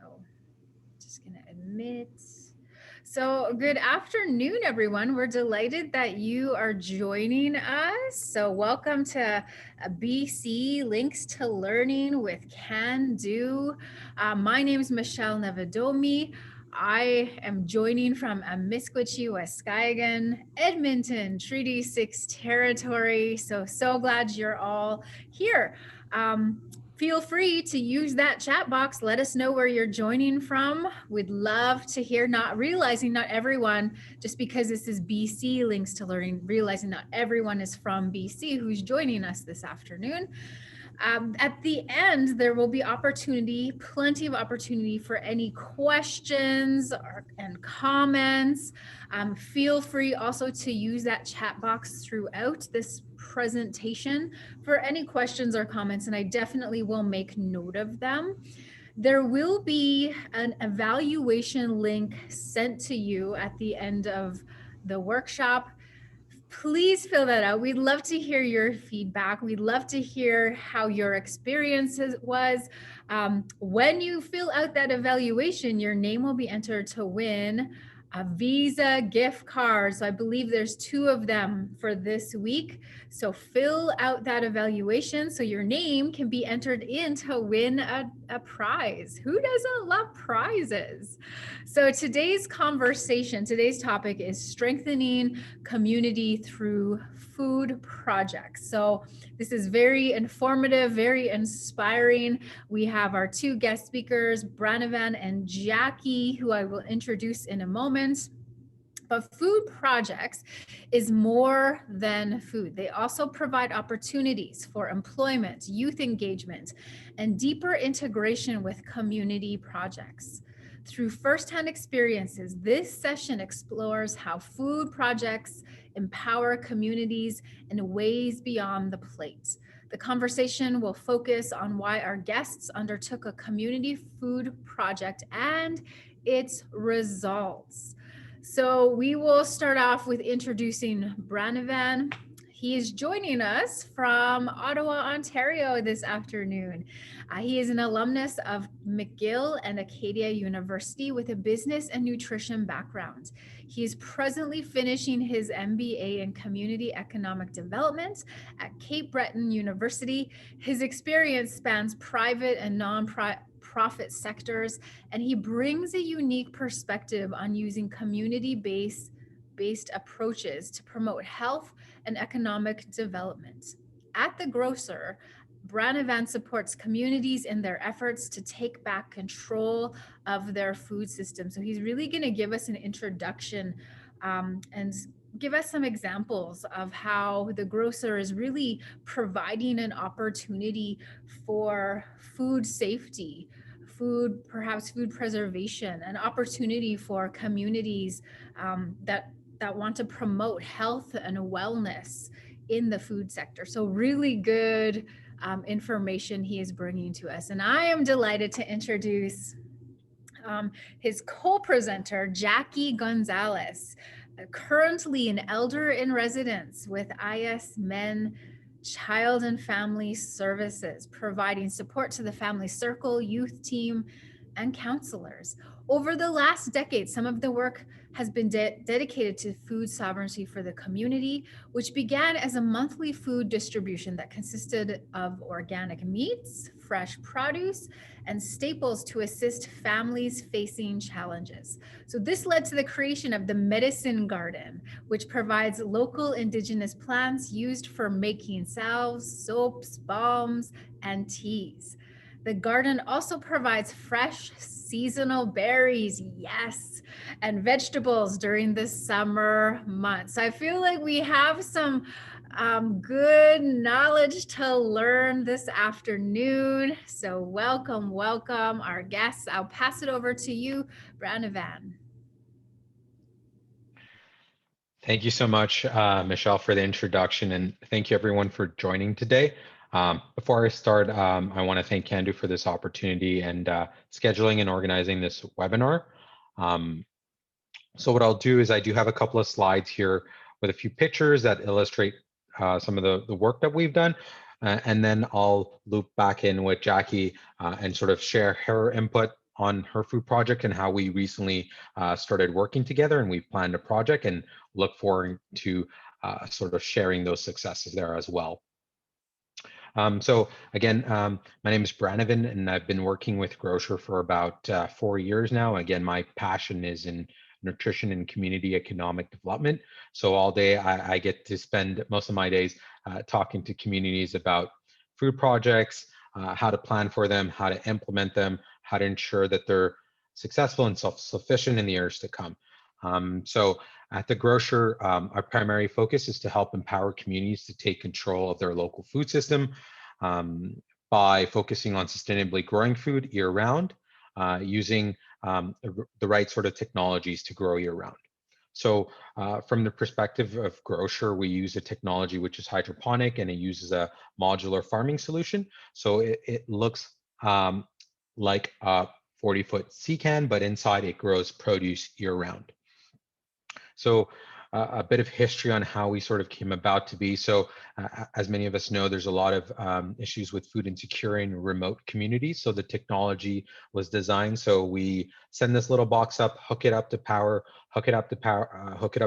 So just going to admit. So good afternoon, everyone. We're delighted that you are joining us. So welcome to BC Links to Learning with Can Do. My name is Michelle Nevadomi. I am joining from Amiskwaci, Waskagan, Edmonton, Treaty 6 territory. So glad you're all here. Feel free to use that chat box. Let us know where you're joining from. We'd love to hear, not realizing not everyone, just because this is BC Links to Learning, realizing not everyone is from BC who's joining us this afternoon. At the end, there will be plenty of opportunity for any questions and comments. Feel free also to use that chat box throughout this presentation for any questions or comments, and I definitely will make note of them. There will be an evaluation link sent to you at the end of the workshop. Please fill that out. We'd love to hear your feedback. We'd love to hear how your experience was. When you fill out that evaluation, your name will be entered to win a Visa gift card. So I believe there's 2 of them for this week. So fill out that evaluation so your name can be entered in to win a prize. Who doesn't love prizes? So today's topic is strengthening community through food projects. So this is very informative, very inspiring. We have our 2 guest speakers, Branavan and Jackie, who I will introduce in a moment. But food projects is more than food. They also provide opportunities for employment, youth engagement, and deeper integration with community projects. Through firsthand experiences, this session explores how food projects empower communities in ways beyond the plate. The conversation will focus on why our guests undertook a community food project and its results. So we will start off with introducing Branavan. He is joining us from Ottawa, Ontario this afternoon. He is an alumnus of McGill and Acadia University with a business and nutrition background. He is presently finishing his MBA in Community Economic Development at Cape Breton University. His experience spans private and non-profit sectors, and he brings a unique perspective on using community-based approaches to promote health and economic development. At the Growcer, Branavan supports communities in their efforts to take back control of their food system. So he's really going to give us an introduction and give us some examples of how the Growcer is really providing an opportunity for food safety, perhaps food preservation, an opportunity for communities that want to promote health and wellness in the food sector. So really good information he is bringing to us. And I am delighted to introduce his co-presenter, Jackie Gonzales, currently an elder in residence with IS Men Child and Family Services, providing support to the family circle, youth team, and counselors. Over the last decade, some of the work has been dedicated to food sovereignty for the community, which began as a monthly food distribution that consisted of organic meats, fresh produce, and staples to assist families facing challenges. So this led to the creation of the Medicine Garden, which provides local indigenous plants used for making salves, soaps, balms, and teas. The garden also provides fresh seasonal berries, yes, and vegetables during the summer months. I feel like we have some good knowledge to learn this afternoon. So welcome our guests. I'll pass it over to you, Branavan. Thank you so much, Michelle, for the introduction, and thank you everyone for joining today. Before I start, I want to thank Can Do for this opportunity and scheduling and organizing this webinar. So what I'll do is I do have a couple of slides here with a few pictures that illustrate some of the work that we've done. And then I'll loop back in with Jackie and sort of share her input on her food project and how we recently started working together, and we've planned a project and look forward to sort of sharing those successes there as well. So again, my name is Branavan, and I've been working with Growcer for about 4 years now. Again, my passion is in nutrition and community economic development. So all day I get to spend most of my days talking to communities about food projects, how to plan for them, how to implement them, how to ensure that they're successful and self-sufficient in the years to come. So at the Growcer, our primary focus is to help empower communities to take control of their local food system by focusing on sustainably growing food year-round, using the right sort of technologies to grow year-round. So from the perspective of Growcer, we use a technology which is hydroponic, and it uses a modular farming solution. So it looks like a 40-foot sea can, but inside it grows produce year-round. So a bit of history on how we sort of came about to be. So as many of us know, there's a lot of issues with food insecurity in remote communities. So the technology was designed so we send this little box up, hook it up to power, hook it up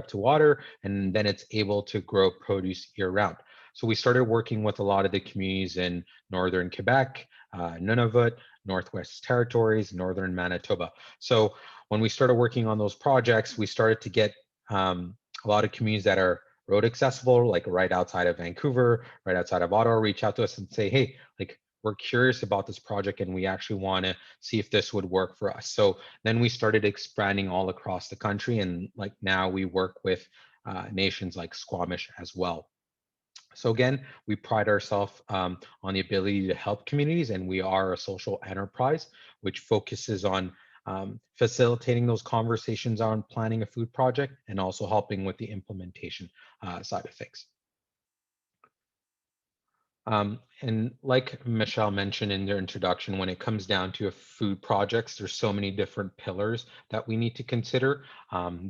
to water, and then it's able to grow produce year round. So we started working with a lot of the communities in northern Quebec, Nunavut, Northwest Territories, northern Manitoba. So when we started working on those projects, we started to get a lot of communities that are road accessible, like right outside of Vancouver, right outside of Ottawa, reach out to us and say, hey, like we're curious about this project and we actually want to see if this would work for us. So then we started expanding all across the country, and like now we work with nations like Squamish as well. So again, we pride ourselves on the ability to help communities, and we are a social enterprise which focuses on facilitating those conversations on planning a food project and also helping with the implementation side of things. And like Michelle mentioned in their introduction, when it comes down to food projects, there's so many different pillars that we need to consider.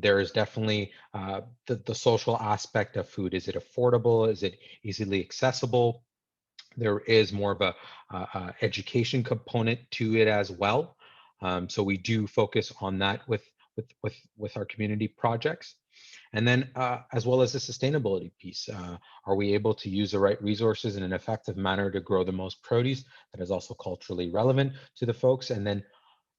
There is definitely the social aspect of food. Is it affordable? Is it easily accessible? There is more of a education component to it as well. So we do focus on that with our community projects. And then as well as the sustainability piece, are we able to use the right resources in an effective manner to grow the most produce that is also culturally relevant to the folks? And then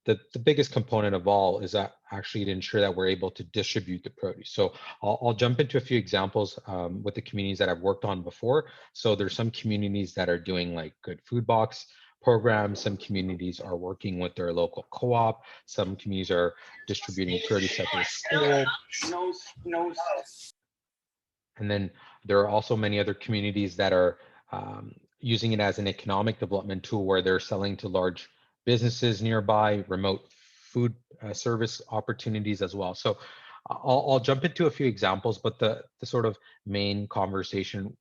the biggest component of all is that actually to ensure that we're able to distribute the produce. So I'll jump into a few examples with the communities that I've worked on before. So there's some communities that are doing like good food box programs. Some communities are working with their local co-op. Some communities are distributing produce at their school. And then there are also many other communities that are using it as an economic development tool where they're selling to large businesses nearby, remote food service opportunities as well. So I'll jump into a few examples, but the sort of main conversation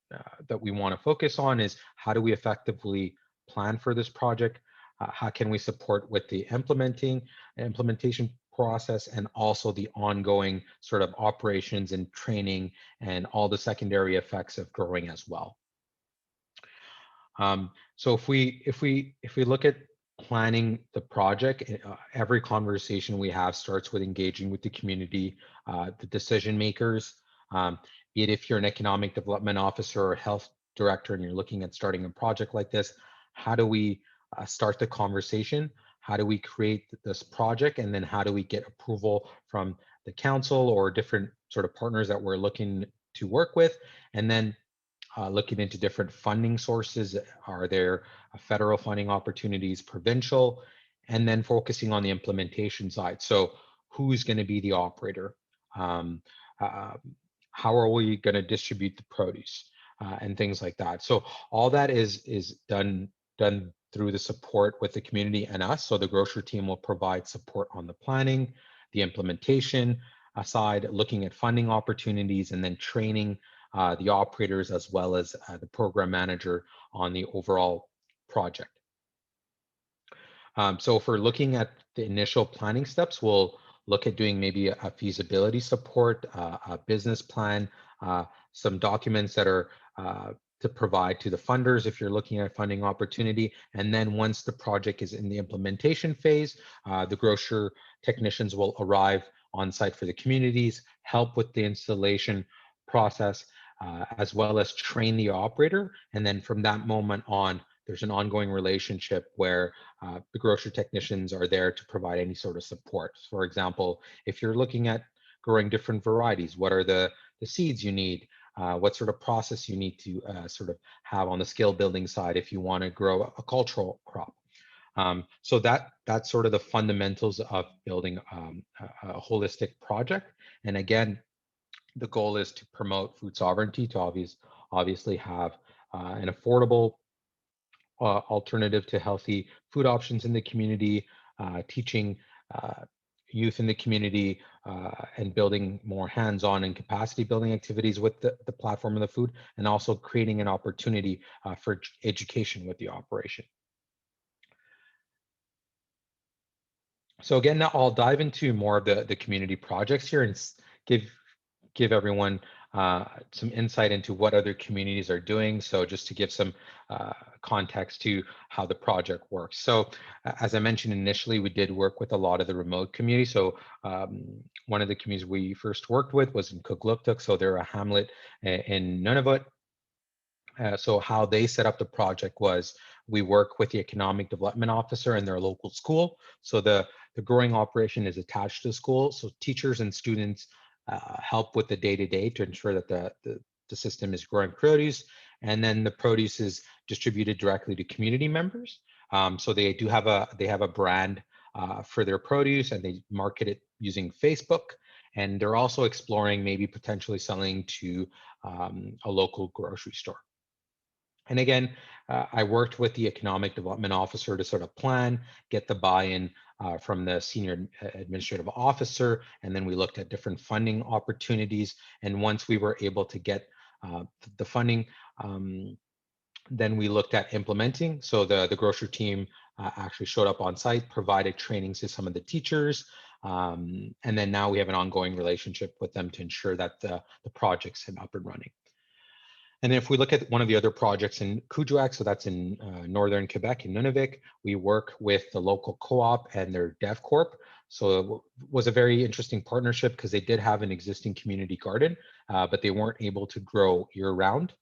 that we want to focus on is how do we effectively plan for this project? How can we support with the implementation process, and also the ongoing sort of operations and training and all the secondary effects of growing as well. So if we look at planning the project, every conversation we have starts with engaging with the community, the decision makers, be it if you're an economic development officer or health director and you're looking at starting a project like this. How do we start the conversation? How do we create this project? And then how do we get approval from the council or different sort of partners that we're looking to work with? And then looking into different funding sources. Are there federal funding opportunities, provincial? And then focusing on the implementation side. So who's going to be the operator? How are we going to distribute the produce? And things like that. So all that is done through the support with the community and us. So the Growcer team will provide support on the planning, the implementation side, looking at funding opportunities, and then training the operators as well as the program manager on the overall project. So if we're looking at the initial planning steps, we'll look at doing maybe a feasibility support, a business plan, some documents that are to provide to the funders if you're looking at funding opportunity. And then once the project is in the implementation phase, the Growcer technicians will arrive on site for the communities, help with the installation process, as well as train the operator. And then from that moment on, there's an ongoing relationship where the Growcer technicians are there to provide any sort of support. For example, if you're looking at growing different varieties, what are the seeds you need? What sort of process you need to sort of have on the skill building side if you want to grow a cultural crop. So that's sort of the fundamentals of building a holistic project. And again, the goal is to promote food sovereignty, to obviously have an affordable alternative to healthy food options in the community, teaching youth in the community, and building more hands-on and capacity building activities with the platform of the food, and also creating an opportunity for education with the operation. So again, now I'll dive into more of the community projects here and give everyone some insight into what other communities are doing. So just to give some context to how the project works. So as I mentioned initially, we did work with a lot of the remote community. So one of the communities we first worked with was in Kugluktuk. So they're a hamlet in Nunavut. So how they set up the project was we work with the economic development officer and their local school. So the growing operation is attached to the school. So teachers and students help with the day-to-day to ensure that the system is growing produce, and then the produce is distributed directly to community members. So they have a brand for their produce, and they market it using Facebook, and they're also exploring maybe potentially selling to a local grocery store. And again, I worked with the economic development officer to sort of plan, get the buy-in from the senior administrative officer, and then we looked at different funding opportunities. And once we were able to get the funding, then we looked at implementing. So the Growcer team actually showed up on site, provided trainings to some of the teachers, and then now we have an ongoing relationship with them to ensure that the project's up and running. And if we look at one of the other projects in Kuujjuaq, so that's in northern Quebec, in Nunavik, we work with the local co-op and their Dev Corp. So it was a very interesting partnership because they did have an existing community garden, but they weren't able to grow year-round.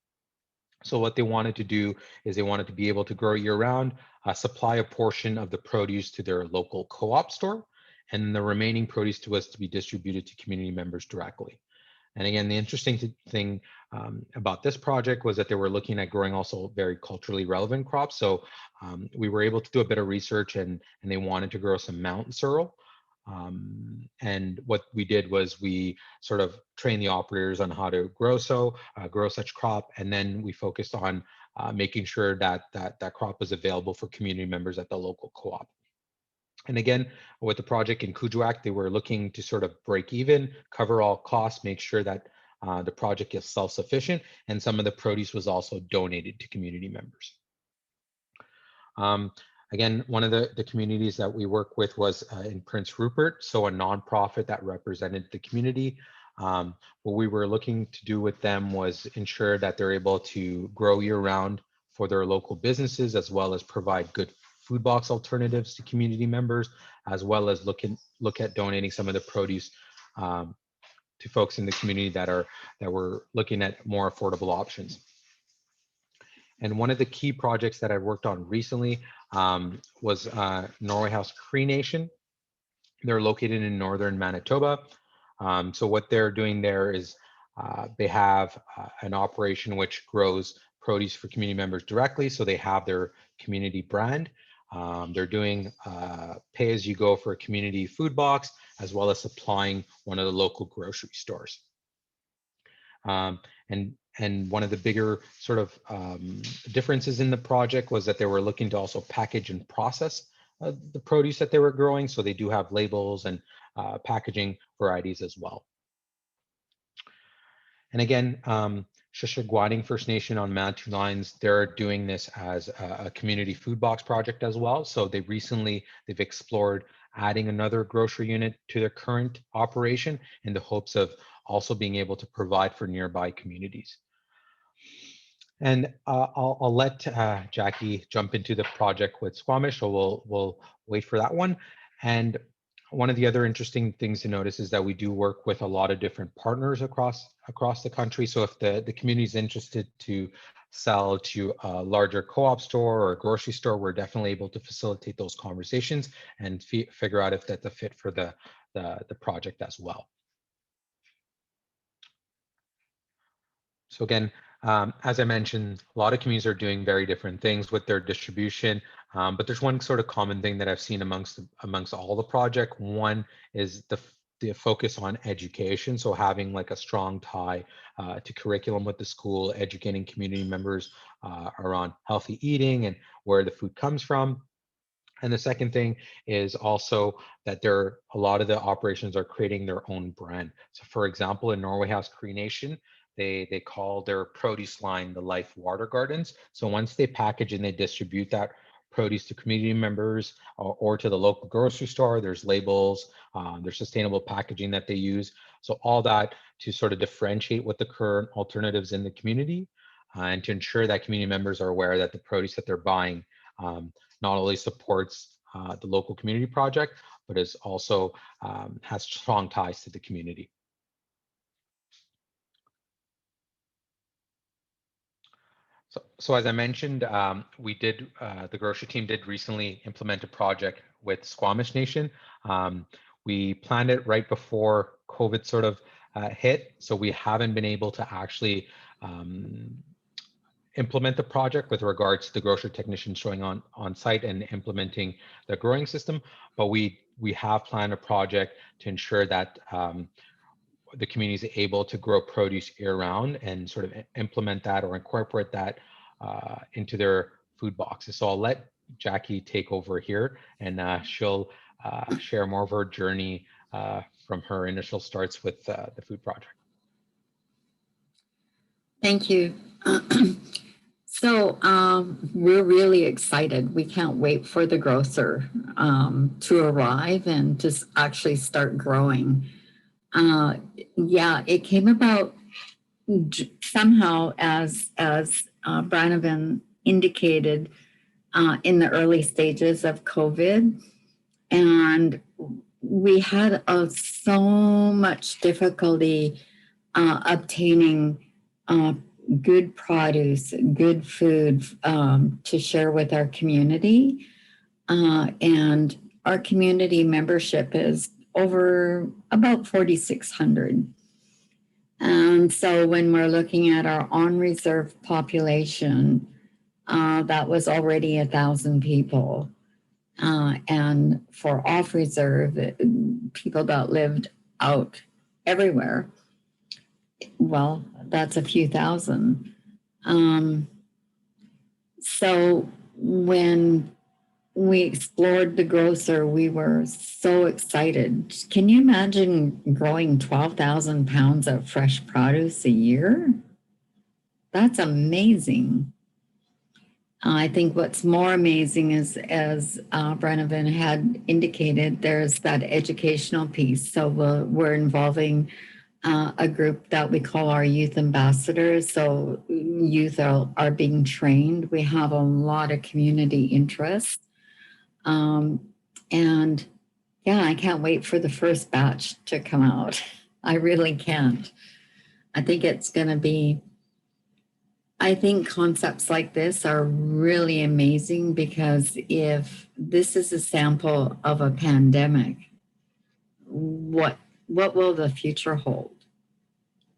So what they wanted to do is they wanted to be able to grow year-round, supply a portion of the produce to their local co-op store, and the remaining produce was to be distributed to community members directly. And again, the interesting thing about this project was that they were looking at growing also very culturally relevant crops. So we were able to do a bit of research, and they wanted to grow some mountain sorrel. And what we did was we sort of trained the operators on how to grow such crop, and then we focused on making sure that that crop was available for community members at the local co-op. And again, with the project in Kuujjuaq, they were looking to sort of break even, cover all costs, make sure that the project is self-sufficient, and some of the produce was also donated to community members. Again, one of the communities that we work with was in Prince Rupert, so a nonprofit that represented the community. What we were looking to do with them was ensure that they're able to grow year-round for their local businesses, as well as provide good food box alternatives to community members, as well as look at donating some of the produce to folks in the community that were looking at more affordable options. And one of the key projects that I worked on recently was Norway House Cree Nation. They're located in northern Manitoba. So what they're doing there is they have an operation which grows produce for community members directly. So they have their community brand. They're doing pay-as-you-go for a community food box, as well as supplying one of the local grocery stores. And one of the bigger sort of differences in the project was that they were looking to also package and process the produce that they were growing. So they do have labels and packaging varieties as well. And again, Shishagwaning First Nation on Manitou Lines, they're doing this as a community food box project as well. So they've explored adding another grocery unit to their current operation in the hopes of also being able to provide for nearby communities. And I'll let Jackie jump into the project with Squamish, so we'll wait for that one. And one of the other interesting things to notice is that we do work with a lot of different partners across the country. So if the community is interested to sell to a larger co-op store or a grocery store, we're definitely able to facilitate those conversations and figure out if that's a fit for the project as well. So again, as I mentioned, a lot of communities are doing very different things with their distribution, but there's one sort of common thing that I've seen amongst all the project. One is the focus on education, so having like a strong tie to curriculum with the school, educating community members around healthy eating and where the food comes from. And the second thing is also that a lot of the operations are creating their own brand. So for example, in Norway House Creation, they call their produce line the Life Water Gardens. So once they package and they distribute that produce to community members or to the local grocery store, there's labels, there's sustainable packaging that they use. So all that to sort of differentiate what the current alternatives in the community and to ensure that community members are aware that the produce that they're buying not only supports the local community project, but is also has strong ties to the community. So as I mentioned, the grocery team did recently implement a project with Squamish Nation. We planned it right before COVID sort of hit, so we haven't been able to actually implement the project with regards to the grocery technician showing on site and implementing the growing system, but we have planned a project to ensure that the community is able to grow produce year-round and sort of implement that or incorporate that into their food boxes. So I'll let Jackie take over here, and she'll share more of her journey from her initial starts with the food project. Thank you. So we're really excited. We can't wait for the Growcer to arrive and to actually start growing. Yeah, it came about somehow as Branavan indicated in the early stages of COVID. And we had so much difficulty obtaining good produce, good food to share with our community. And our community membership is over about 4,600. And so when we're looking at our on-reserve population, that was already 1,000 people. And for off-reserve, people that lived out everywhere, well, that's a few thousand. So when we explored the Growcer, we were so excited. Can you imagine growing 12,000 pounds of fresh produce a year? That's amazing. I think what's more amazing is, as Branavan had indicated, there's that educational piece. So we're involving a group that we call our youth ambassadors. So youth are being trained. We have a lot of community interest. And yeah, I can't wait for the first batch to come out. I really can't. I think it's going to be, I think concepts like this are really amazing, because if this is a sample of a pandemic, what will the future hold?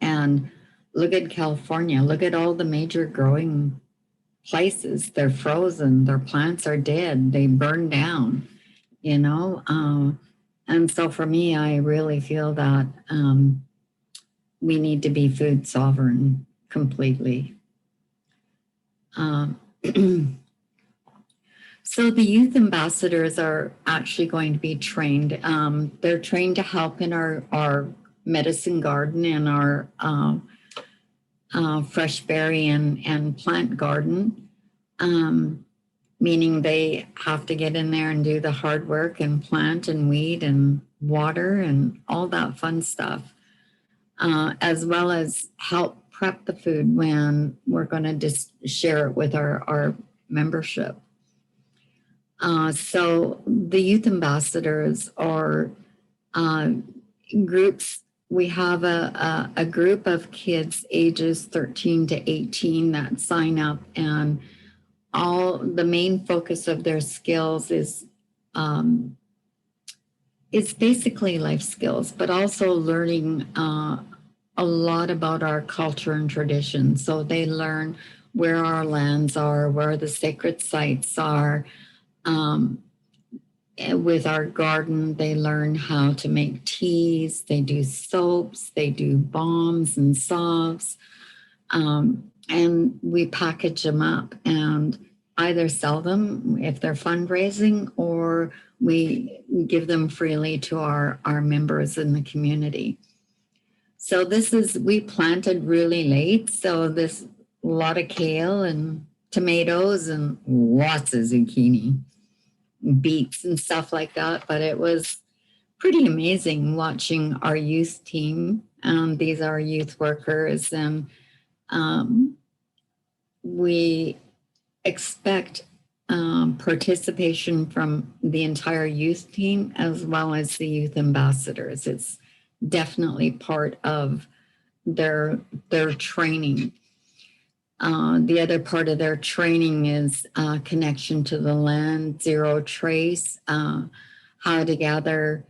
And look at California, look at all the major growing places. They're frozen, their plants are dead, they burn down, you know? And so for me, I really feel that we need to be food sovereign completely. So the youth ambassadors are actually going to be trained. They're trained to help in our medicine garden and our fresh berry and plant garden, meaning they have to get in there and do the hard work and plant and weed and water and all that fun stuff, as well as help prep the food when we're going to just share it with our membership. So the youth ambassadors are groups. We have a group of kids ages 13 to 18 that sign up, and all the main focus of their skills is it's basically life skills, but also learning a lot about our culture and tradition. So they learn where our lands are, where the sacred sites are. With our garden, they learn how to make teas, they do soaps, they do balms and salves. And we package them up and either sell them if they're fundraising, or we give them freely to our members in the community. So we planted really late. So there's a lot of kale and tomatoes and lots of zucchini, beets and stuff like that. But it was pretty amazing watching our youth team. These are youth workers, and we expect participation from the entire youth team as well as the youth ambassadors. It's definitely part of their training. The other part of their training is connection to the land, zero trace, how to gather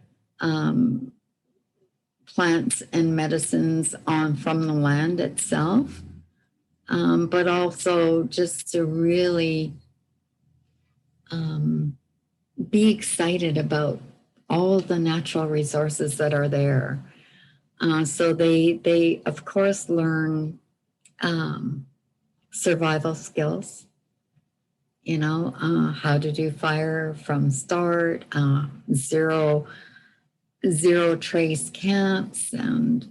plants and medicines from the land itself, but also just to really be excited about all the natural resources that are there. So they of course learn survival skills, how to do fire from start, zero trace camps, and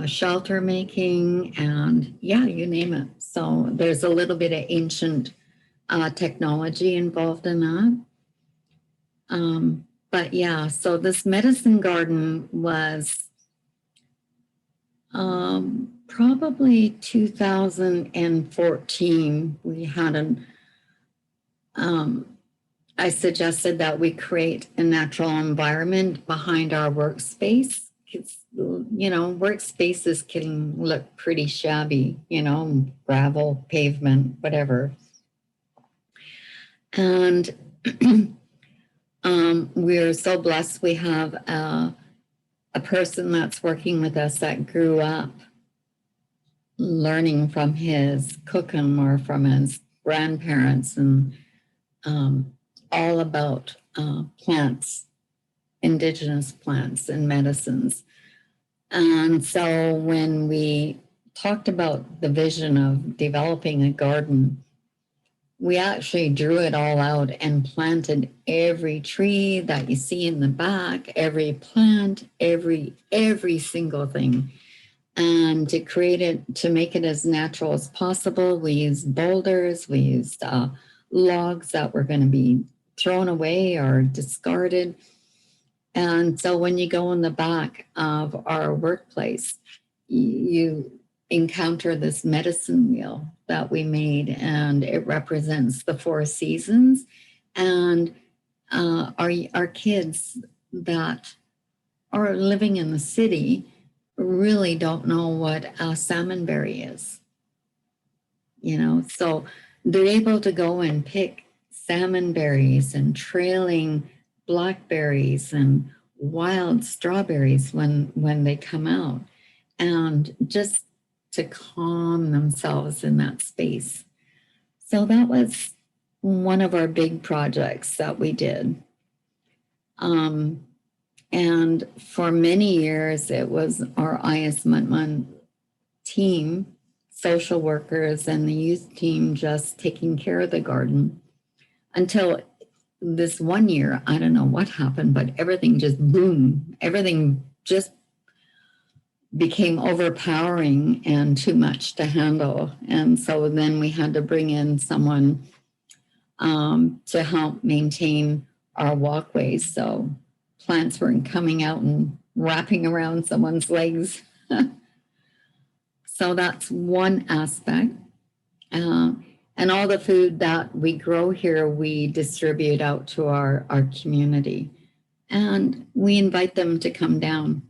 shelter making, and you name it. So there's a little bit of ancient technology involved in that. But so this medicine garden was probably 2014. We had I suggested that we create a natural environment behind our workspace. Workspaces can look pretty shabby, gravel, pavement, whatever. And we're so blessed. We have a person that's working with us that grew up learning from his cooking or from his grandparents, and all about plants, indigenous plants and medicines. And so when we talked about the vision of developing a garden, we actually drew it all out and planted every tree that you see in the back, every plant, every single thing. And to make it as natural as possible, we used boulders, we used logs that were going to be thrown away or discarded. And so when you go in the back of our workplace, you encounter this medicine wheel that we made, and it represents the 4 seasons. And our kids that are living in the city really don't know what a salmonberry is, so they're able to go and pick salmonberries and trailing blackberries and wild strawberries when they come out, and just to calm themselves in that space. So that was one of our big projects that we did. And for many years, it was our IS Mutman team, social workers, and the youth team just taking care of the garden until this one year. I don't know what happened, but everything just boom. Everything just became overpowering and too much to handle. And so then we had to bring in someone to help maintain our walkways. So plants weren't coming out and wrapping around someone's legs. So that's one aspect. And all the food that we grow here, we distribute out to our community. And we invite them to come down.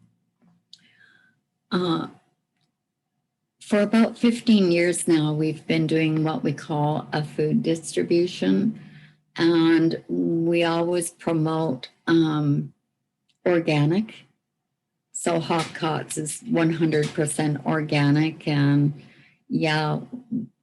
For about 15 years now, we've been doing what we call a food distribution. And we always promote organic. So Hopcots is 100% organic. And yeah,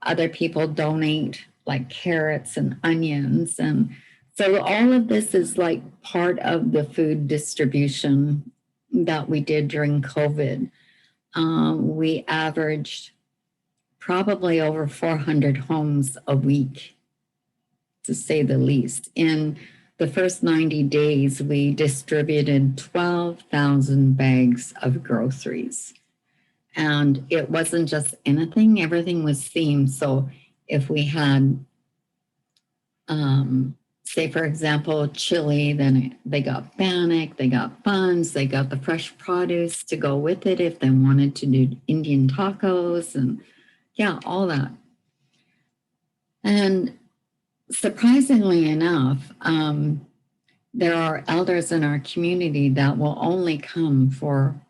other people donate like carrots and onions. And so all of this is like part of the food distribution that we did during COVID. We averaged probably over 400 homes a week, to say the least. In the first 90 days, we distributed 12,000 bags of groceries. And it wasn't just anything, everything was themed. So if we had, say, for example, chili, then they got bannock, they got buns, they got the fresh produce to go with it if they wanted to do Indian tacos and yeah, all that. And surprisingly enough, there are elders in our community that will only come for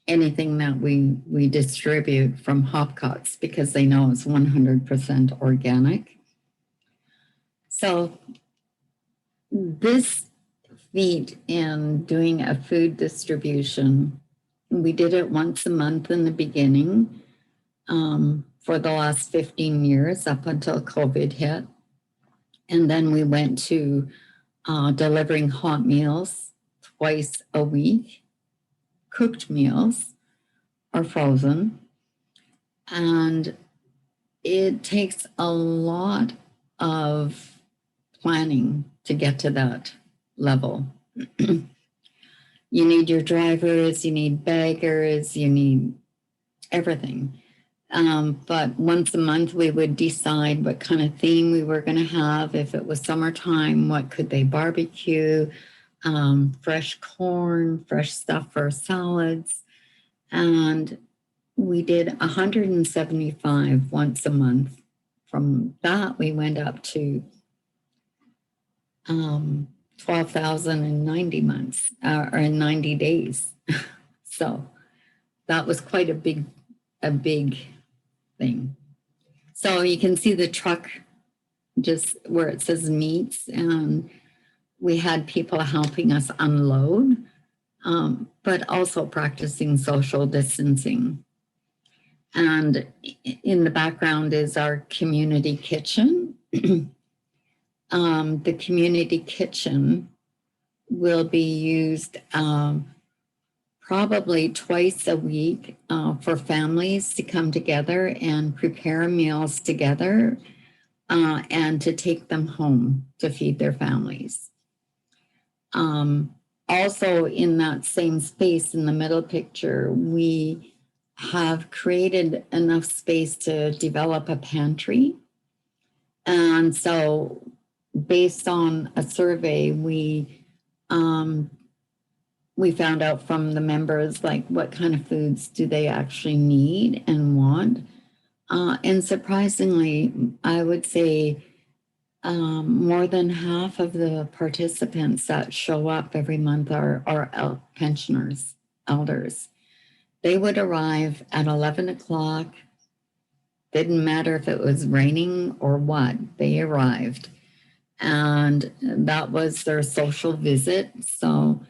anything that we distribute from Hopcots because they know it's 100% organic. So this feat in doing a food distribution, we did it once a month in the beginning for the last 15 years up until COVID hit. And then we went to delivering hot meals twice a week, cooked meals or frozen. And it takes a lot of planning to get to that level. You need your drivers, you need baggers, you need everything. But once a month, we would decide what kind of theme we were going to have. If it was summertime, what could they barbecue? Fresh corn, fresh stuff for salads. And we did 175 once a month. From that, we went up to 12,000 in 90 months, or in 90 days. So that was quite a big thing. So you can see the truck just where it says meats, and we had people helping us unload, but also practicing social distancing. And in the background is our community kitchen. The community kitchen will be used probably twice a week for families to come together and prepare meals together and to take them home to feed their families. Also in that same space in the middle picture, we have created enough space to develop a pantry. And so based on a survey, we found out from the members, like what kind of foods do they actually need and want. And surprisingly, I would say more than half of the participants that show up every month are pensioners, elders. They would arrive at 11 o'clock. Didn't matter if it was raining or what, they arrived. And that was their social visit. So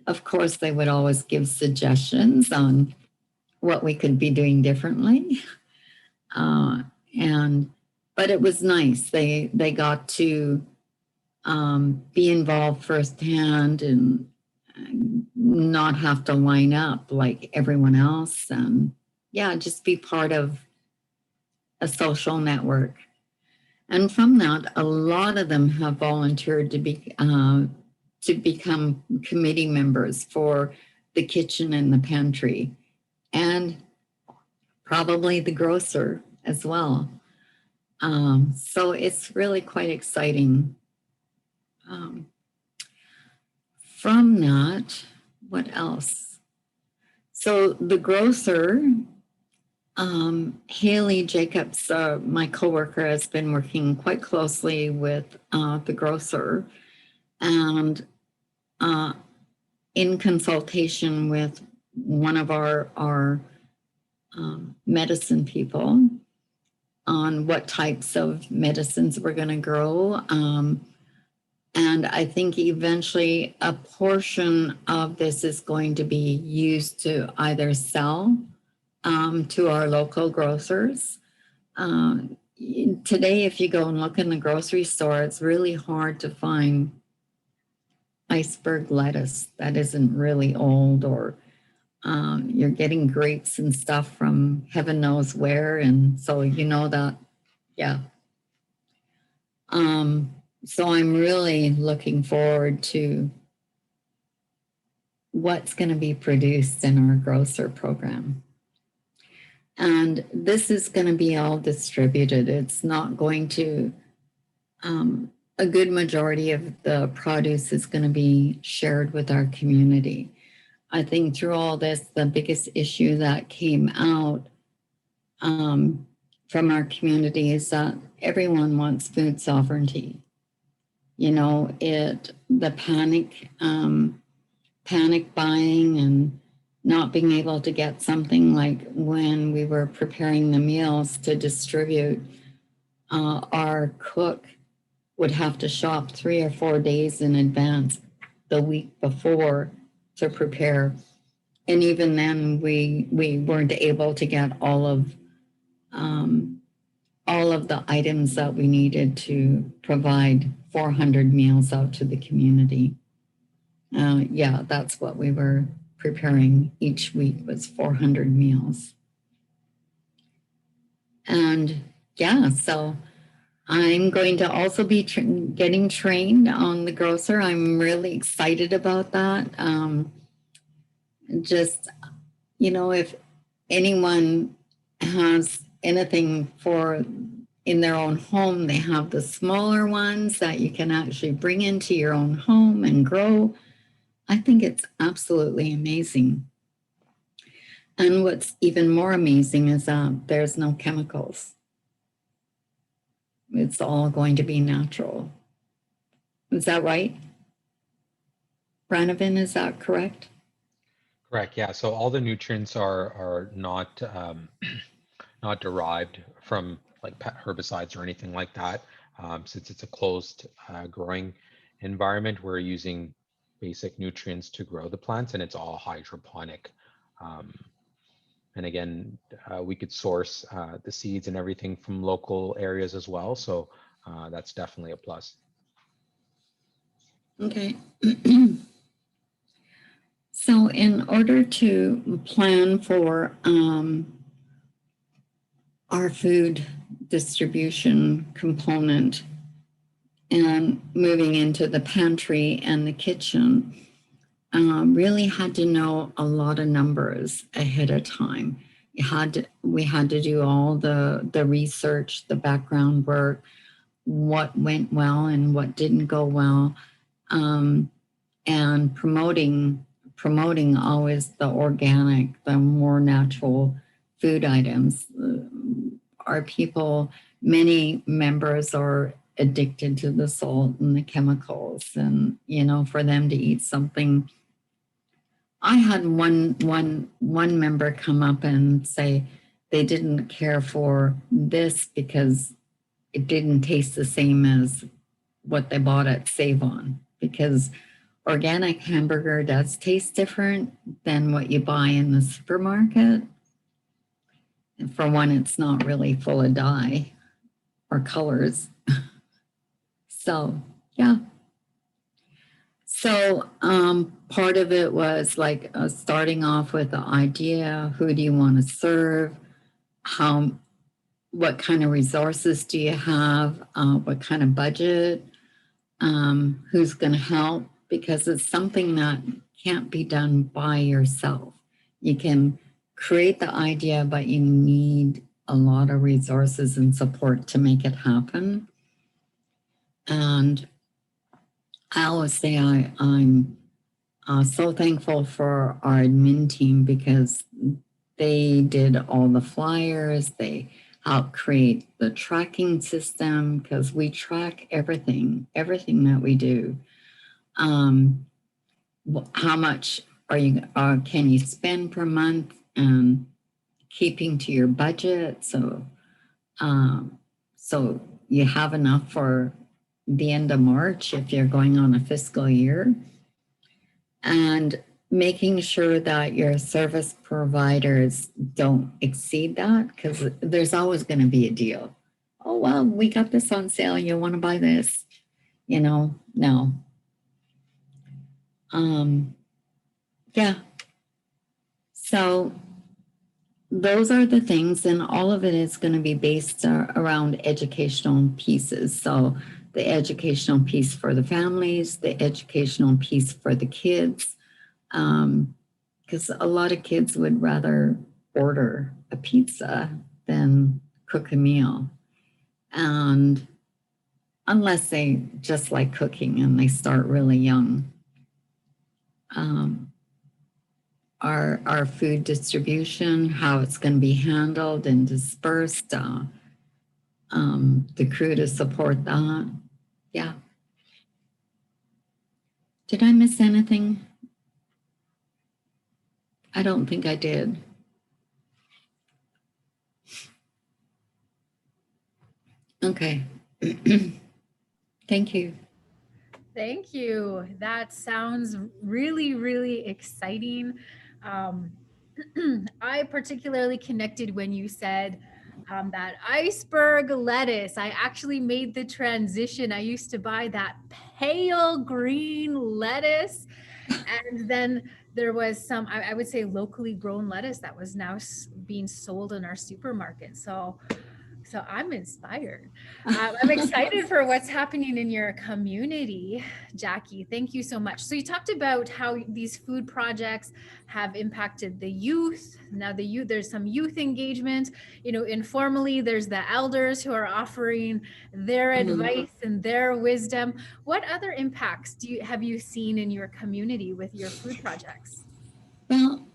of course, they would always give suggestions on what we could be doing differently. But it was nice. They got to be involved firsthand and not have to line up like everyone else. And yeah, just be part of a social network. And from that, a lot of them have volunteered to become committee members for the kitchen and the pantry, and probably the grocer as well. So it's really quite exciting. From that, what else? So the grocer Haley Jacobs, my coworker, has been working quite closely with the Growcer, and in consultation with one of our medicine people on what types of medicines we're going to grow. And I think eventually a portion of this is going to be used to either sell to our local grocers. Today, if you go and look in the grocery store, it's really hard to find iceberg lettuce that isn't really old, or you're getting grapes and stuff from heaven knows where. And so you know that, yeah. So I'm really looking forward to what's going to be produced in our Growcer program. And this is going to be all distributed. It's not going to, a good majority of the produce is going to be shared with our community. I think through all this, the biggest issue that came out from our community is that everyone wants food sovereignty. You know, the panic buying and not being able to get something, like when we were preparing the meals to distribute, our cook would have to shop 3 or 4 days in advance the week before to prepare. And even then we weren't able to get all of the items that we needed to provide 400 meals out to the community. Yeah, that's what we were preparing each week, was 400 meals. And yeah, so I'm going to also be getting trained on the Growcer. I'm really excited about that. Just, you know, if anyone has anything for in their own home, they have the smaller ones that you can actually bring into your own home and grow. I think it's absolutely amazing. And what's even more amazing is that there's no chemicals. It's all going to be natural. Is that right? Branavan, is that correct? Correct. Yeah. So all the nutrients are not not derived from like herbicides or anything like that. Since it's a closed growing environment, we're using basic nutrients to grow the plants, and it's all hydroponic. And again, we could source the seeds and everything from local areas as well. So that's definitely a plus. Okay. So in order to plan for our food distribution component and moving into the pantry and the kitchen, really had to know a lot of numbers ahead of time. We had to do all the research, the background work, what went well and what didn't go well, and promoting always the organic, the more natural food items. Our people, many members are addicted to the salt and the chemicals, and you know, for them to eat something. I had one member come up and say they didn't care for this because it didn't taste the same as what they bought at Save-On, because organic hamburger does taste different than what you buy in the supermarket. And for one, it's not really full of dye or colors. So, yeah. So part of it was like starting off with the idea: who do you want to serve? What kind of resources do you have? What kind of budget? Who's going to help? Because it's something that can't be done by yourself. You can create the idea, but you need a lot of resources and support to make it happen. And I always say I'm so thankful for our admin team, because They did all the flyers. They helped create the tracking system because we track everything that we do. How much can you spend per month, and keeping to your budget, so you have enough for the end of March if you're going on a fiscal year, and making sure that your service providers don't exceed that, because there's always going to be a deal. Oh, well, we got this on sale. You want to buy this? No. Yeah. So those are the things, and all of it is going to be based around educational pieces. So the educational piece for the families, the educational piece for the kids, because a lot of kids would rather order a pizza than cook a meal. And unless they just like cooking and they start really young. Our food distribution, how it's going to be handled and dispersed, the crew to support that. Yeah. Did I miss anything? I don't think I did. Okay. Thank you. Thank you. That sounds really, really exciting. I particularly connected when you said that iceberg lettuce. I actually made the transition. I used to buy that pale green lettuce, and then there was some, I would say, locally grown lettuce that was now being sold in our supermarket. So I'm inspired. I'm excited for what's happening in your community, Jackie. Thank you so much. So you talked about how these food projects have impacted the youth. Now there's some youth engagement. Informally, there's the elders who are offering their advice and their wisdom. What other impacts have you seen in your community with your food projects? Well,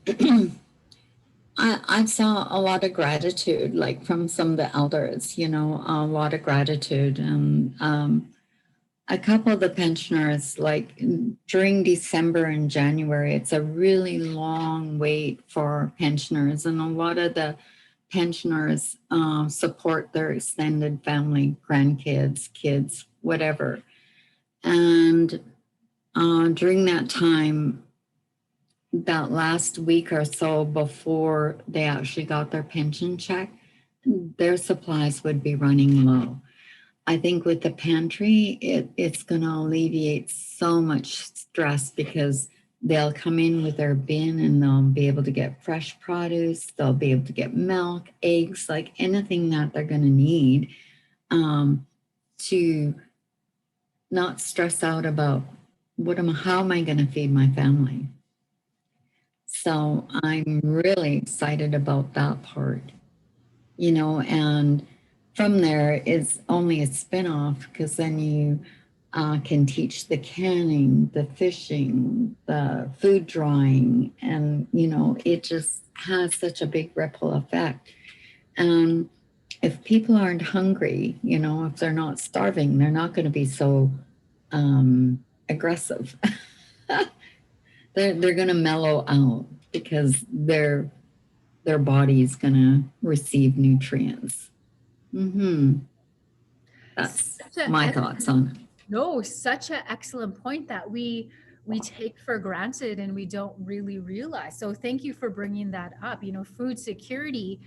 I saw a lot of gratitude, like from some of the elders, a lot of gratitude. And a couple of the pensioners, like during December and January, it's a really long wait for pensioners. And a lot of the pensioners support their extended family, grandkids, kids, whatever. And during that time, that last week or so before they actually got their pension check, their supplies would be running low. I think with the pantry, it's going to alleviate so much stress, because they'll come in with their bin and they'll be able to get fresh produce. They'll be able to get milk, eggs, like anything that they're going to need to not stress out about how am I going to feed my family? So I'm really excited about that part, and from there it's only a spin-off, because then you can teach the canning, the fishing, the food drying, and, it just has such a big ripple effect. And if people aren't hungry, if they're not starving, they're not going to be so aggressive. They're going to mellow out, because their body is going to receive nutrients. That's my thoughts on it. No, such an excellent point that we take for granted and we don't really realize. So thank you for bringing that up. Food security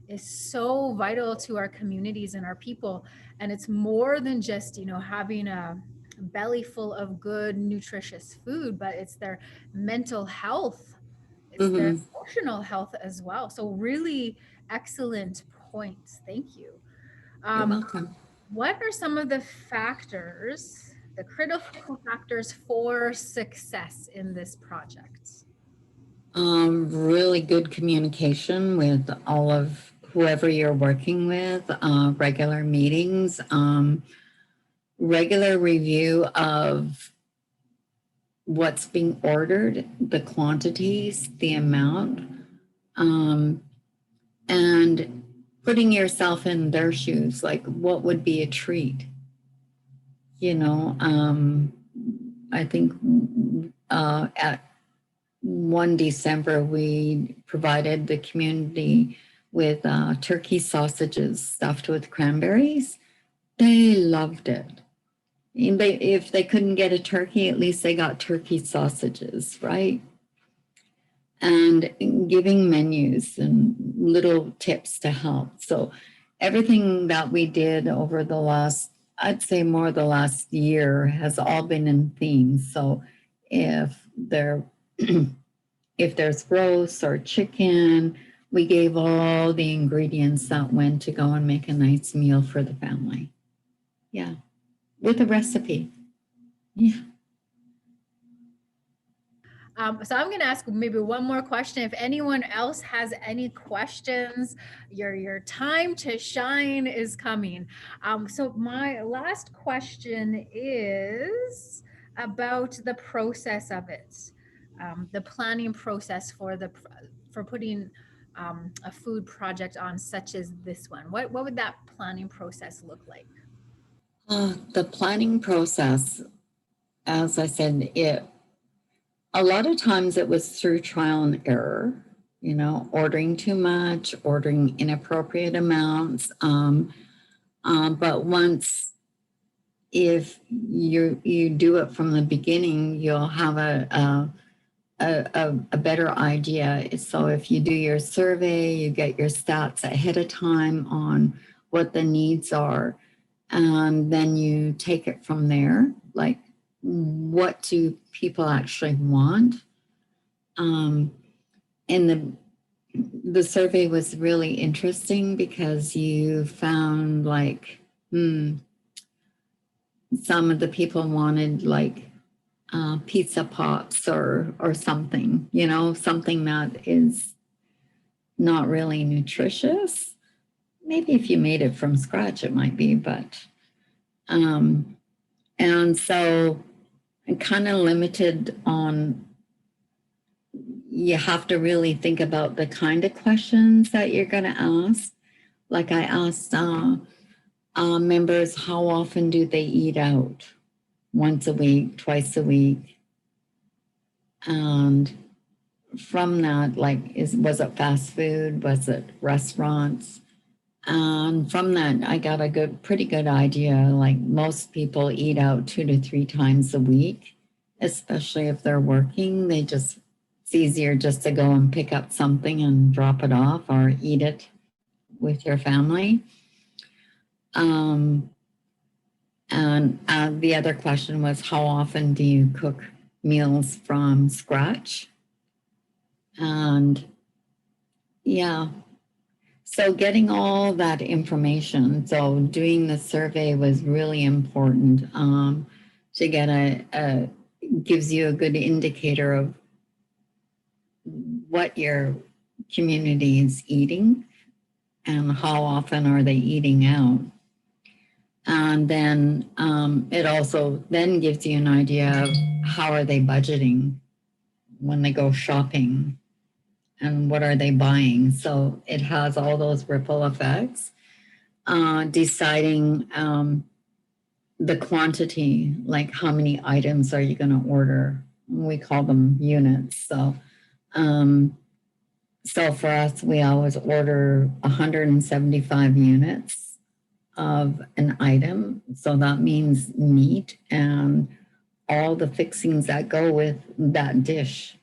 is so vital to our communities and our people. And it's more than just, having a belly full of good, nutritious food, but it's their mental health. It's their emotional health as well. So really excellent points. Thank you. You're welcome. What are some of the factors, the critical factors for success in this project? Really good communication with all of whoever you're working with, regular meetings, regular review of what's being ordered, the quantities, the amount, and putting yourself in their shoes, like what would be a treat? You know, I think at 1 December, we provided the community with turkey sausages stuffed with cranberries. They loved it. If they couldn't get a turkey, at least they got turkey sausages, right? And giving menus and little tips to help. So everything that we did over the last, I'd say more the last year, has all been in theme. So if there's roast or chicken, we gave all the ingredients that went to go and make a nice meal for the family. Yeah, with a recipe. Yeah. So I'm going to ask maybe one more question. If anyone else has any questions, your time to shine is coming. So my last question is about the process of it, the planning process for putting a food project on, such as this one. What would that planning process look like? The planning process, as I said, a lot of times it was through trial and error, you know, ordering too much, ordering inappropriate amounts. But once, if you do it from the beginning, you'll have a better idea. So if you do your survey, you get your stats ahead of time on what the needs are, and then you take it from there. Like, what do people actually want? And the survey was really interesting because you found like some of the people wanted like pizza pops or something, you know, something that is not really nutritious. Maybe if you made it from scratch, it might be, but and so I'm kind of limited on, you have to really think about the kind of questions that you're going to ask. Like I asked members, how often do they eat out? Once a week, twice a week? And from that, like, was it fast food? Was it restaurants? And from that, I got a pretty good idea. Like, most people eat out 2 to 3 times a week, especially if they're working. It's easier just to go and pick up something and drop it off or eat it with your family. And the other question was, how often do you cook meals from scratch? And yeah, so getting all that information, so doing the survey was really important to get gives you a good indicator of what your community is eating and how often are they eating out. And then it also then gives you an idea of how are they budgeting when they go shopping and what are they buying. So it has all those ripple effects. Deciding the quantity, like how many items are you going to order? We call them units. So for us, we always order 175 units of an item. So that means meat and all the fixings that go with that dish.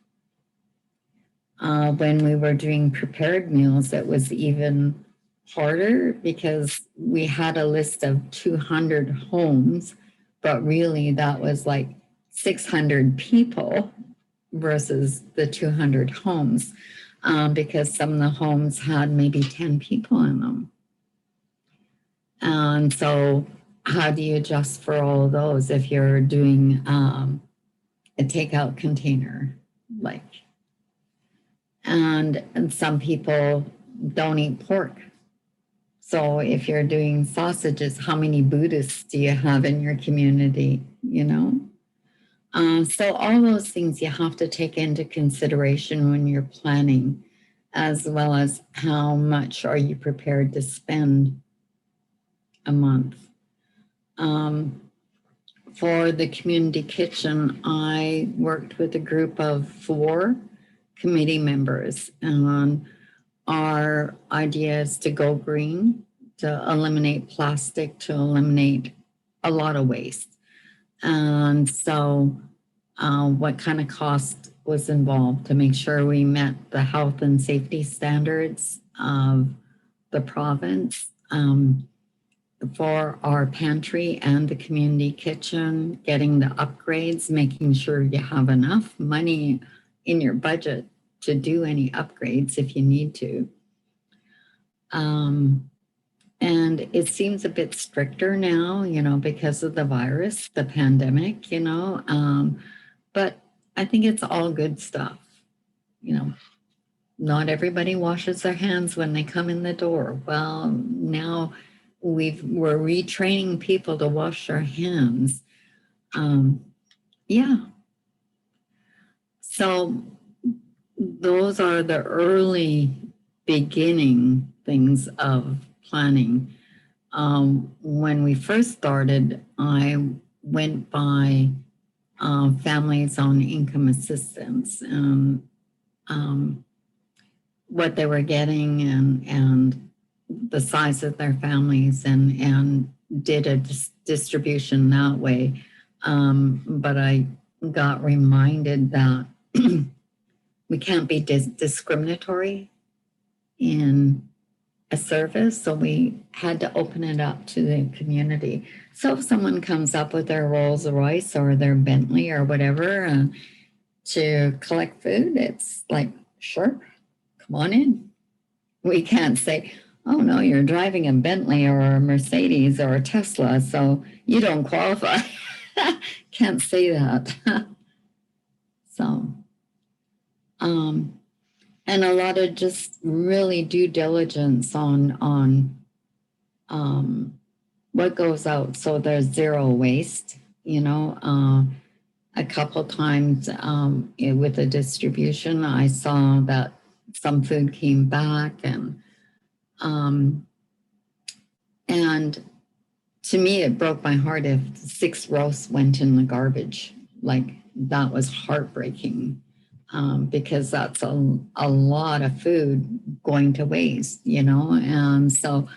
When we were doing prepared meals, it was even harder because we had a list of 200 homes, but really that was like 600 people versus the 200 homes, because some of the homes had maybe 10 people in them. And so how do you adjust for all of those if you're doing a takeout container? And some people don't eat pork. So if you're doing sausages, how many Buddhists do you have in your community, you know? So all those things you have to take into consideration when you're planning. as well as how much are you prepared to spend a month. For the community kitchen, I worked with a group of 4 committee members, and our idea is to go green, to eliminate plastic, to eliminate a lot of waste. And so what kind of cost was involved to make sure we met the health and safety standards of the province, for our pantry and the community kitchen, getting the upgrades, making sure you have enough money in your budget to do any upgrades if you need to. And it seems a bit stricter now, because of the virus, the pandemic, but I think it's all good stuff. Not everybody washes their hands when they come in the door. Well, now we're retraining people to wash their hands. Yeah. So those are the early beginning things of planning. When we first started, I went by families on income assistance and what they were getting and the size of their families and did a distribution that way. But I got reminded that we can't be discriminatory in a service, so we had to open it up to the community. So if someone comes up with their Rolls Royce or their Bentley or whatever to collect food, it's like, sure, come on in. We can't say, oh no, you're driving a Bentley or a Mercedes or a Tesla, so you don't qualify. Can't say that. So, and a lot of just really due diligence on what goes out. So there's zero waste, a couple times with the distribution, I saw that some food came back and to me, it broke my heart if 6 roasts went in the garbage. Like, that was heartbreaking because that's a lot of food going to waste, and so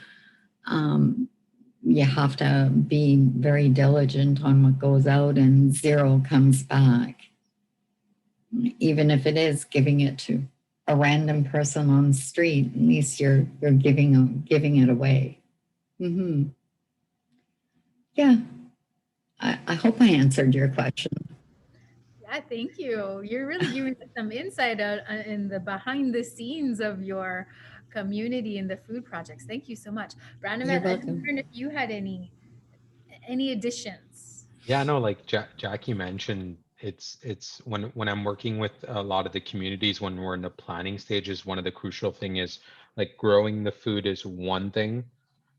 you have to be very diligent on what goes out and 0 comes back. Even if it is giving it to a random person on the street, at least you're giving it away. Mm-hmm. Yeah, I hope I answered your question. Yeah, thank you. You're really giving us some insight in the behind the scenes of your community and the food projects. Thank you so much. Branavan, You're I was welcome. wondering if you had any additions. Yeah, no, like Jackie mentioned, it's when I'm working with a lot of the communities when we're in the planning stages, one of the crucial thing is like growing the food is one thing,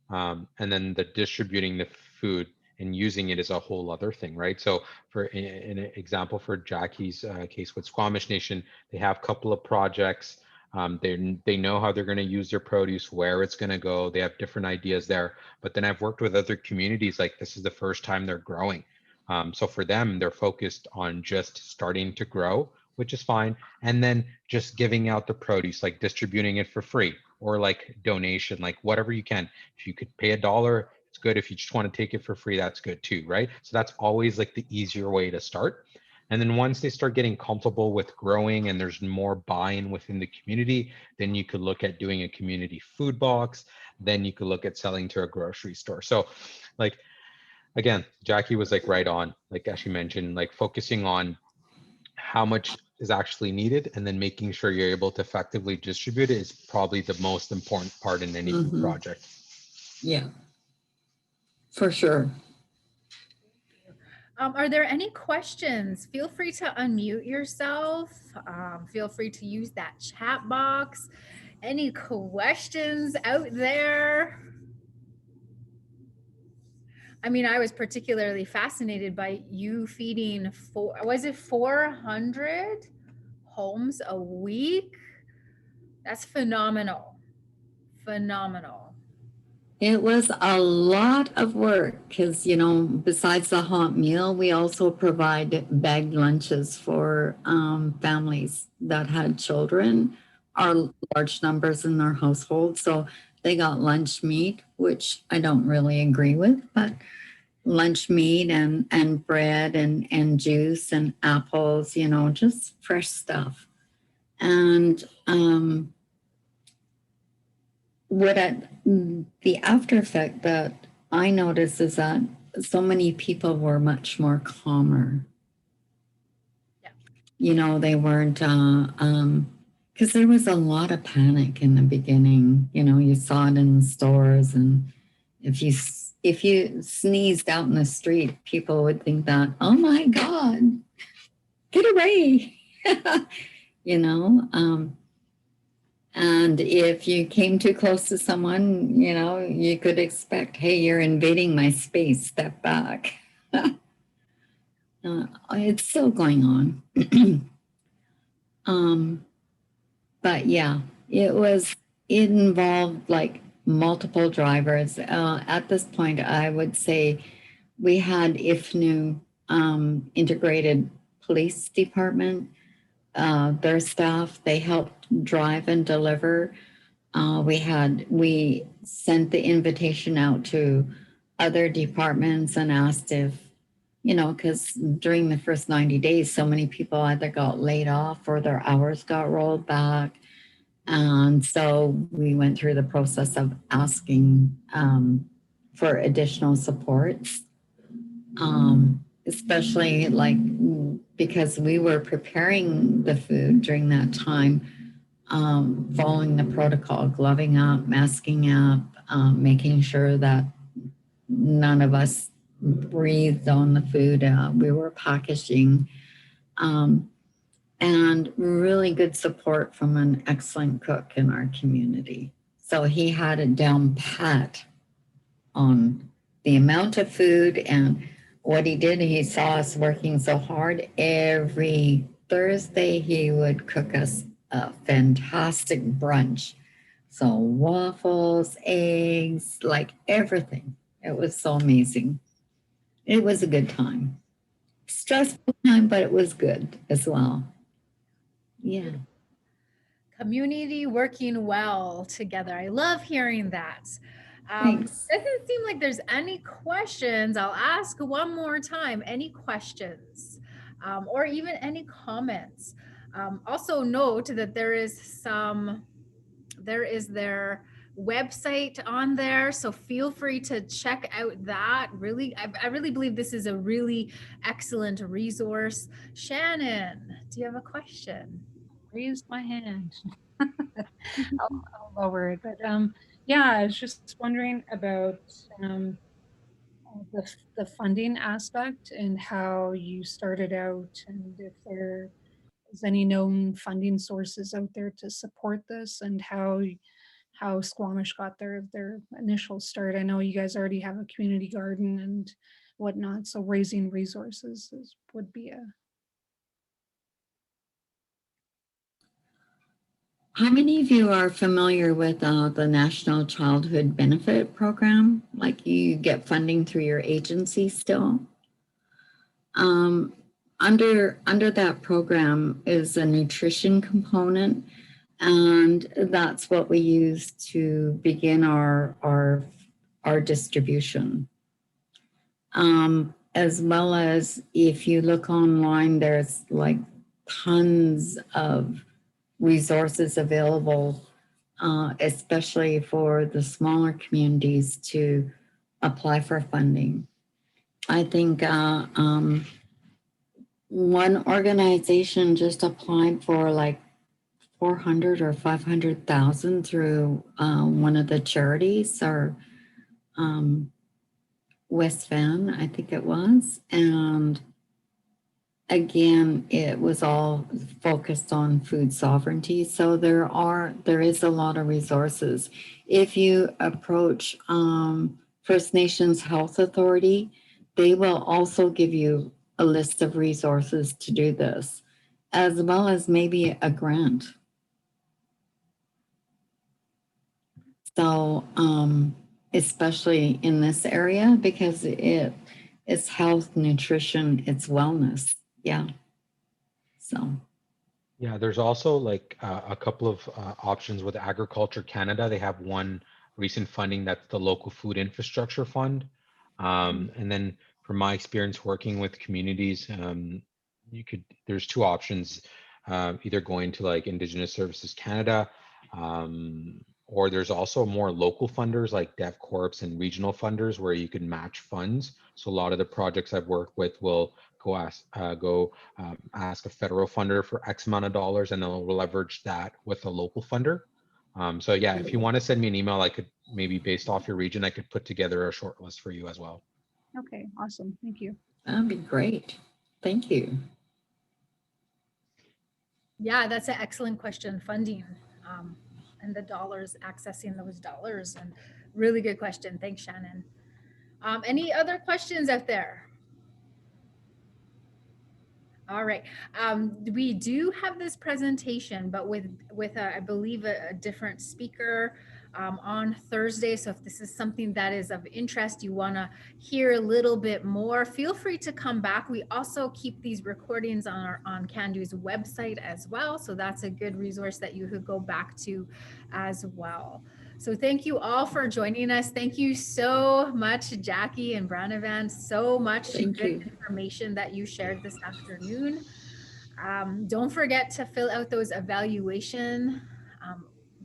and then the distributing the food and using it is a whole other thing, right? So for in an example for Jackie's case with Squamish Nation, they have a couple of projects. They know how they're going to use their produce, where it's going to go. They have different ideas there. But then I've worked with other communities like this is the first time they're growing. So for them, they're focused on just starting to grow, which is fine. And then just giving out the produce, like distributing it for free or like donation, like whatever you can. If you could pay $1, it's good. If you just want to take it for free, that's good too, right? So that's always like the easier way to start. And then once they start getting comfortable with growing and there's more buy-in within the community, then you could look at doing a community food box. Then you could look at selling to a grocery store. So like, again, Jackie was like right on, like as she mentioned, like focusing on how much is actually needed and then making sure you're able to effectively distribute it is probably the most important part in any food project. Yeah, for sure. Are there any questions? Feel free to unmute yourself. Feel free to use that chat box. Any questions out there? I mean, I was particularly fascinated by you feeding 400 homes a week? That's phenomenal. Phenomenal. It was a lot of work because, you know, besides the hot meal, we also provide bagged lunches for families that had children or large numbers in their household. So they got lunch meat, which I don't really agree with, but lunch meat and bread and juice and apples, you know, just fresh stuff. And the after effect that I noticed is that so many people were much more calmer. Yeah. You know, they weren't, because there was a lot of panic in the beginning. You know, you saw it in the stores, and if you sneezed out in the street, people would think that, oh my God, get away. You know, and if you came too close to someone, you know, you could expect, hey, you're invading my space, step back. It's still going on. But yeah, it involved like multiple drivers. At this point, I would say we had IFNU integrated police department, their staff, they helped drive and deliver. We sent the invitation out to other departments and asked if, you know, because during the first 90 days, so many people either got laid off or their hours got rolled back. And so we went through the process of asking for additional supports, especially like because we were preparing the food during that time, following the protocol, gloving up, masking up, making sure that none of us breathed on the food we were packaging, and really good support from an excellent cook in our community. So he had it down pat on the amount of food and what he did. He saw us working so hard. Every Thursday, he would cook us a fantastic brunch. So waffles, eggs, like everything. It was so amazing. It was a good time. Stressful time, but it was good as well. Yeah. Community working well together. I love hearing that. Thanks. Doesn't seem like there's any questions. I'll ask one more time. Any questions, or even any comments? Also note that there is their website on there, so feel free to check out that. Really, I really believe this is a really excellent resource. Shannon, do you have a question? Raised my hand. I'll lower it. But yeah, I was just wondering about um, the funding aspect and how you started out, and if there is any known funding sources out there to support this, and how Squamish got their initial start. I know you guys already have a community garden and whatnot, so raising resources would be a How many of you are familiar with the National Childhood Benefit Program? Like you get funding through your agency still? Under that program is a nutrition component, and that's what we use to begin our distribution. As well as if you look online, there's like tons of resources available, especially for the smaller communities to apply for funding. I think one organization just applied for like 400 or 500,000 through one of the charities, or West Van, I think it was. And again, it was all focused on food sovereignty. So there is a lot of resources. If you approach First Nations Health Authority, they will also give you a list of resources to do this, as well as maybe a grant. So, especially in this area, because it's health, nutrition, it's wellness. Yeah. So, Yeah, there's also like a couple of options with Agriculture Canada. They have one recent funding that's the Local Food Infrastructure Fund. And then from my experience working with communities, there's two options, either going to like Indigenous Services Canada, or there's also more local funders like DevCorps and regional funders where you can match funds. So a lot of the projects I've worked with will ask a federal funder for X amount of dollars, and they'll leverage that with a local funder. So yeah, if you want to send me an email, I could maybe based off your region, I could put together a short list for you as well. Okay, awesome. Thank you. that'd be great. Thank you. Yeah, that's an excellent question. Funding and the dollars, accessing those dollars, and really good question. Thanks, Shannon. Any other questions out there? All right. We do have this presentation, but with I believe a different speaker on Thursday. So if this is something that is of interest, you want to hear a little bit more, feel free to come back. We also keep these recordings on Candu's website as well. So that's a good resource that you could go back to as well. So thank you all for joining us. Thank you so much, Jackie and Branavan. So much Thank good you. information that you shared this afternoon. Don't forget to fill out those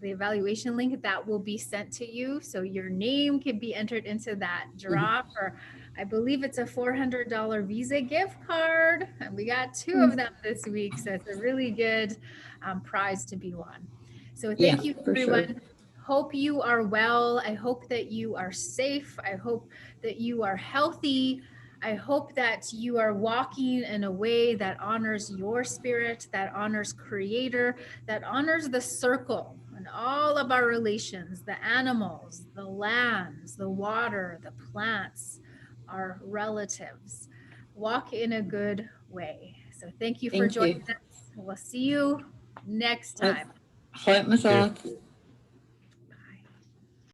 the evaluation link that will be sent to you. So your name can be entered into that draw for, I believe it's a $400 Visa gift card. And we got two of them this week. So it's a really good prize to be won. So thank you, for everyone. sure. Hope you are well. I hope that you are safe. I hope that you are healthy. I hope that you are walking in a way that honors your spirit, that honors Creator, that honors the circle and all of our relations, the animals, the lands, the water, the plants, our relatives. Walk in a good way. So thank you for Thank joining you. us. We'll see you next time. Hallo, Thank you.